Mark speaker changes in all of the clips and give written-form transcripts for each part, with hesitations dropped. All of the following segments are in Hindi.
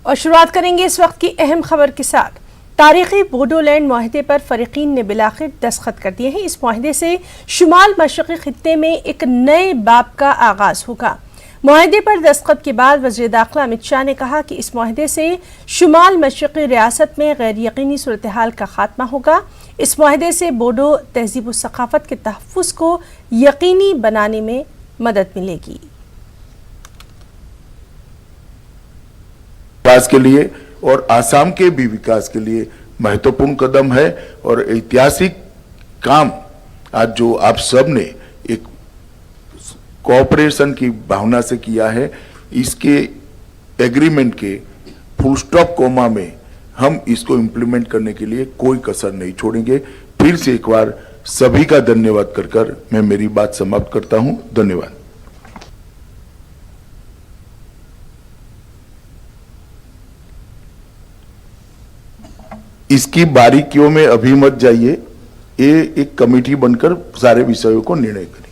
Speaker 1: और शुरुआत करेंगे इस वक्त की अहम खबर के साथ। तारीखी बोडोलैंड मुआहदे पर फरीकीन ने बिलाखिर दस्तखत कर दिए हैं। इस मुआहदे से शुमाल मशरक़ी खित्ते में एक नए बाब का आगाज होगा। मुआहदे पर दस्तखत के बाद वज़ीर दाखिला अमित शाह ने कहा कि इस मुआहदे से शुमाल मशरक़ी रियासत में गैर यकीनी सूरत हाल का खात्मा होगा। इस मुआहदे से बोडो तहजीब व सकाफत के तहफ़्फ़ुज़ को यकीनी बनाने में मदद मिलेगी।
Speaker 2: विकास के लिए और आसाम के भी विकास के लिए महत्वपूर्ण कदम है और ऐतिहासिक काम आज जो आप सब ने एक कोऑपरेशन की भावना से किया है, इसके एग्रीमेंट के फुल स्टॉप कोमा में हम इसको इम्प्लीमेंट करने के लिए कोई कसर नहीं छोड़ेंगे। फिर से एक बार सभी का धन्यवाद कर मैं मेरी बात समाप्त करता हूं। धन्यवाद। इसकी बारीकियों में अभी मत जाइए, ये एक कमेटी बनकर सारे विषयों को निर्णय करें।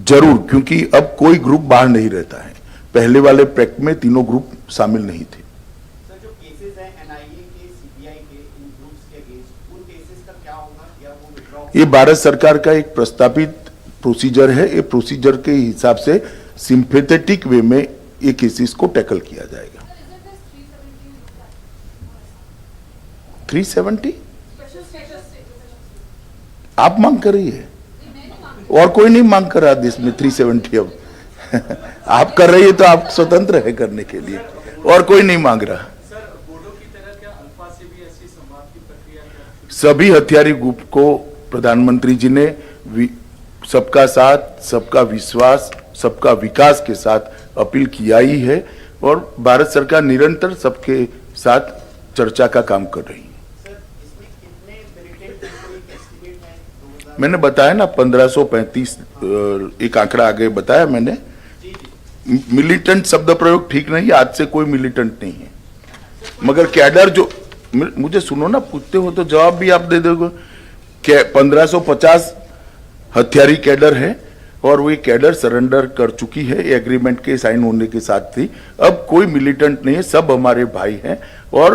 Speaker 2: जरूर, क्योंकि अब कोई ग्रुप बाहर नहीं रहता है। पहले वाले पैक्ट में तीनों ग्रुप शामिल नहीं थे।
Speaker 3: सर, जो केसेस हैं एनआईए के, सीबीआई के, इन ग्रुप्स के अगेंस्ट, उन केसेस का क्या होगा? या वो विड्रॉ?
Speaker 2: ये भारत सरकार का एक प्रस्तावित प्रोसीजर है। ये प्रोसीजर के हिसाब से सिंपैथेटिक वे में ये केसेस को टैकल किया जाएगा। 370 आप मांग कर रही है और कोई नहीं मांग कर रहा देश में 370। अब आप कर रही है तो आप स्वतंत्र है करने के लिए, और कोई नहीं मांग रहा। सभी हथियारी ग्रुप को प्रधानमंत्री जी ने सबका साथ, सबका विश्वास, सबका विकास के साथ अपील किया ही है और भारत सरकार निरंतर सबके साथ चर्चा का काम कर रही है। मैंने बताया ना 1535 एक आंकड़ा आगे बताया मैंने। मिलिटेंट शब्द प्रयोग ठीक नहीं है, आज से कोई मिलिटेंट नहीं है, मगर कैडर जो, मुझे सुनो ना, पूछते हो तो जवाब भी आप दे दोगे। 1550 हथियारी कैडर है और वो कैडर सरेंडर कर चुकी है एग्रीमेंट के साइन होने के साथ थी। अब कोई मिलिटेंट नहीं है, सब हमारे भाई हैं और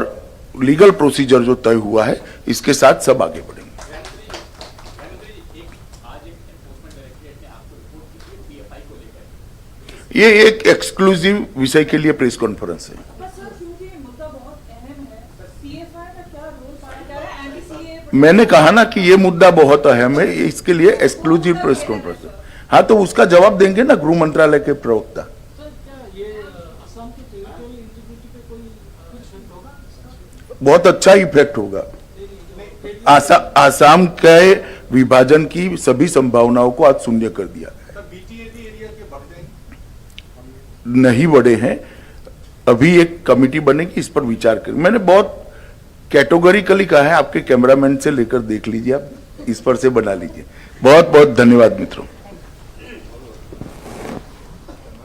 Speaker 2: लीगल प्रोसीजर जो तय हुआ है इसके साथ सब आगे बढ़ेंगे। ये एक एक्सक्लूसिव विषय के लिए प्रेस कॉन्फ्रेंस है। मैंने कहा ना कि ये मुद्दा बहुत अहम है, इसके लिए एक्सक्लूसिव प्रेस कॉन्फ्रेंस है। हाँ, तो उसका जवाब देंगे ना गृह मंत्रालय के प्रवक्ता। बहुत अच्छा इफेक्ट होगा। आसाम के विभाजन की सभी संभावनाओं को आज शून्य कर दिया गया। नहीं बढ़े हैं, अभी एक कमेटी बनेगी, इस पर विचार करें। मैंने बहुत कैटेगोरिकली कहा है, आपके कैमरामैन से लेकर देख लीजिए, आप इस पर से बना लीजिए। बहुत बहुत धन्यवाद मित्रों।